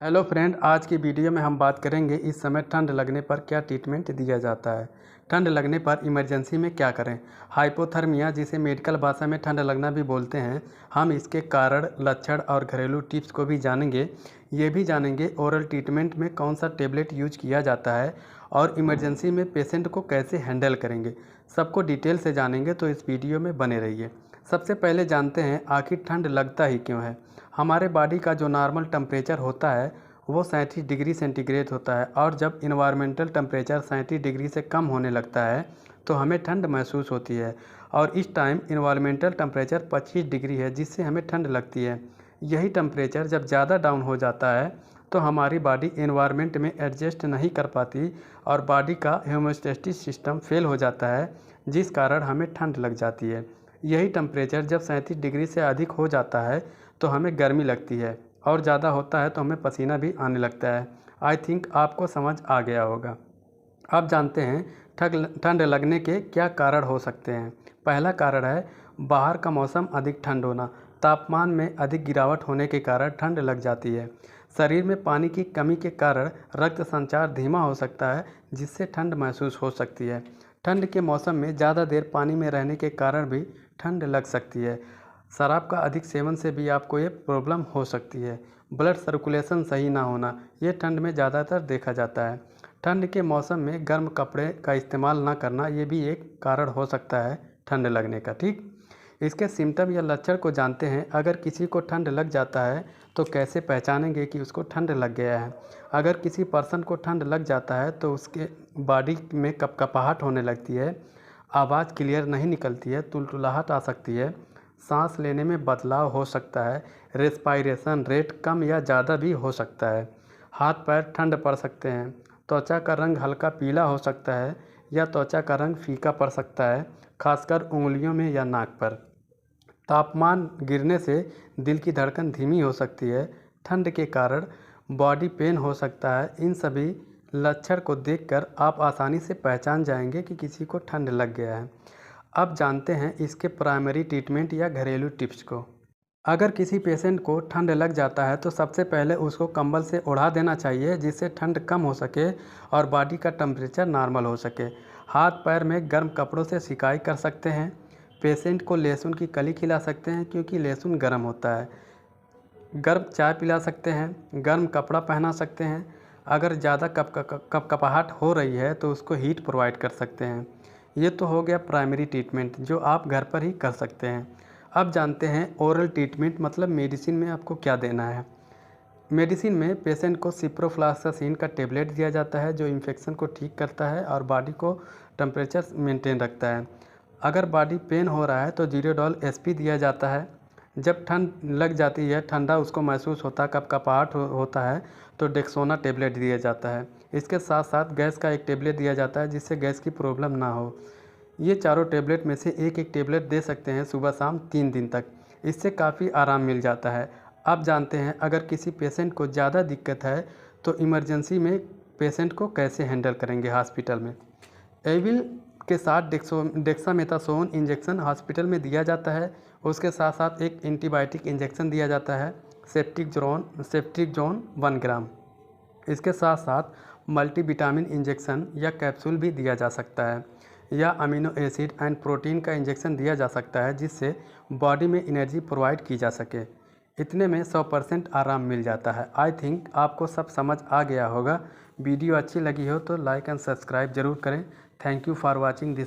Hello friend, आज की video में हम बात करेंगे इस समय ठंड लगने पर क्या ट्रीटमेंट दिया जाता है। ठंड लगने पर इमरजेंसी में क्या करें। हाइपोथर्मिया, जिसे मेडिकल भाषा में ठंड लगना भी बोलते हैं, हम इसके कारण, लक्षण और घरेलू टिप्स को भी जानेंगे। ये भी जानेंगे ओरल ट्रीटमेंट में कौन सा टेबलेट यूज किया जाता है और इमरजेंसी में पेशेंट को कैसे हैंडल करेंगे। सबको डिटेल से जानेंगे, तो इस वीडियो में बने रहिए। सबसे पहले जानते हैं आखिर ठंड लगता ही क्यों है। हमारे बॉडी का जो नॉर्मल टेम्परेचर होता है वो 37 डिग्री सेंटीग्रेड होता है, और जब इन्वायरमेंटल टेम्परेचर 37 डिग्री से कम होने लगता है तो हमें ठंड महसूस होती है। और इस टाइम इन्वायरमेंटल टेम्परेचर 25 डिग्री है, जिससे हमें ठंड लगती है। यही टेम्परेचर जब ज़्यादा डाउन हो जाता है तो हमारी बॉडी इन्वायरमेंट में एडजस्ट नहीं कर पाती और बॉडी का होम्योस्टेसिस सिस्टम फेल हो जाता है, जिस कारण हमें ठंड लग जाती है। यही टेम्परेचर जब 37 डिग्री से अधिक हो जाता है तो हमें गर्मी लगती है, और ज़्यादा होता है तो हमें पसीना भी आने लगता है। आई थिंक आपको समझ आ गया होगा। अब जानते हैं ठंड लगने के क्या कारण हो सकते हैं। पहला कारण है बाहर का मौसम अधिक ठंड होना। तापमान में अधिक गिरावट होने के कारण ठंड लग जाती है। शरीर में पानी की कमी के कारण रक्त संचार धीमा हो सकता है, जिससे ठंड महसूस हो सकती है। ठंड के मौसम में ज़्यादा देर पानी में रहने के कारण भी ठंड लग सकती है। शराब का अधिक सेवन से भी आपको ये प्रॉब्लम हो सकती है। ब्लड सर्कुलेशन सही ना होना, ये ठंड में ज़्यादातर देखा जाता है। ठंड के मौसम में गर्म कपड़े का इस्तेमाल ना करना, ये भी एक कारण हो सकता है ठंड लगने का। ठीक, इसके सिम्टम या लक्षण को जानते हैं। अगर किसी को ठंड लग जाता है तो कैसे पहचानेंगे कि उसको ठंड लग गया है। अगर किसी पर्सन को ठंड लग जाता है तो उसके बॉडी में कपकपाहट होने लगती है, आवाज़ क्लियर नहीं निकलती है, तुलतुलाहट आ सकती है, सांस लेने में बदलाव हो सकता है, रेस्पायरेशन रेट कम या ज़्यादा भी हो सकता है, हाथ पैर ठंड पड़ सकते हैं, त्वचा का रंग हल्का पीला हो सकता है या त्वचा का रंग फीका पड़ सकता है, खासकर उंगलियों में या नाक पर। तापमान गिरने से दिल की धड़कन धीमी हो सकती है। ठंड के कारण बॉडी पेन हो सकता है। इन सभी लक्षण को देखकर आप आसानी से पहचान जाएंगे कि किसी को ठंड लग गया है। अब जानते हैं इसके प्राइमरी ट्रीटमेंट या घरेलू टिप्स को। अगर किसी पेशेंट को ठंड लग जाता है तो सबसे पहले उसको कंबल से ओढ़ा देना चाहिए, जिससे ठंड कम हो सके और बॉडी का टेम्परेचर नॉर्मल हो सके। हाथ पैर में गर्म कपड़ों से सिकाई कर सकते हैं। पेशेंट को लहसुन की कली खिला सकते हैं, क्योंकि लहसुन गर्म होता है। गर्म चाय पिला सकते हैं, गर्म कपड़ा पहना सकते हैं। अगर ज़्यादा कपकपाहट हो रही है तो उसको हीट प्रोवाइड कर सकते हैं। ये तो हो गया प्राइमरी ट्रीटमेंट, जो आप घर पर ही कर सकते हैं। अब जानते हैं ओरल ट्रीटमेंट, मतलब मेडिसिन में आपको क्या देना है। मेडिसिन में पेशेंट को सिप्रोफ्लॉक्सासिन का टेबलेट दिया जाता है, जो इन्फेक्शन को ठीक करता है और बॉडी को टेम्परेचर मेंटेन रखता है। अगर बॉडी पेन हो रहा है तो जीरोडॉल एसपी दिया जाता है। जब ठंड लग जाती है, ठंडा उसको महसूस होता है, कपकपाहट होता है, तो डेक्सोना टेबलेट दिया जाता है। इसके साथ साथ गैस का एक टेबलेट दिया जाता है, जिससे गैस की प्रॉब्लम ना हो। ये चारों टेबलेट में से एक एक टेबलेट दे सकते हैं सुबह शाम 3 दिन तक। इससे काफ़ी आराम मिल जाता है। अब जानते हैं अगर किसी पेशेंट को ज़्यादा दिक्कत है तो इमरजेंसी में पेशेंट को कैसे हैंडल करेंगे हॉस्पिटल में। एविल के साथ डेक्सामेथासोन इंजेक्शन हॉस्पिटल में दिया जाता है। उसके साथ साथ एक एंटीबायोटिक इंजेक्शन दिया जाता है, सेफ्ट्रिक्जोन 1 ग्राम। इसके साथ साथ मल्टीविटामिन इंजेक्शन या कैप्सूल भी दिया जा सकता है, या अमीनो एसिड एंड प्रोटीन का इंजेक्शन दिया जा सकता है, जिससे बॉडी में एनर्जी प्रोवाइड की जा सके। इतने में 100% आराम मिल जाता है। आई थिंक आपको सब समझ आ गया होगा। वीडियो अच्छी लगी हो तो लाइक एंड सब्सक्राइब जरूर करें। Thank you for watching this.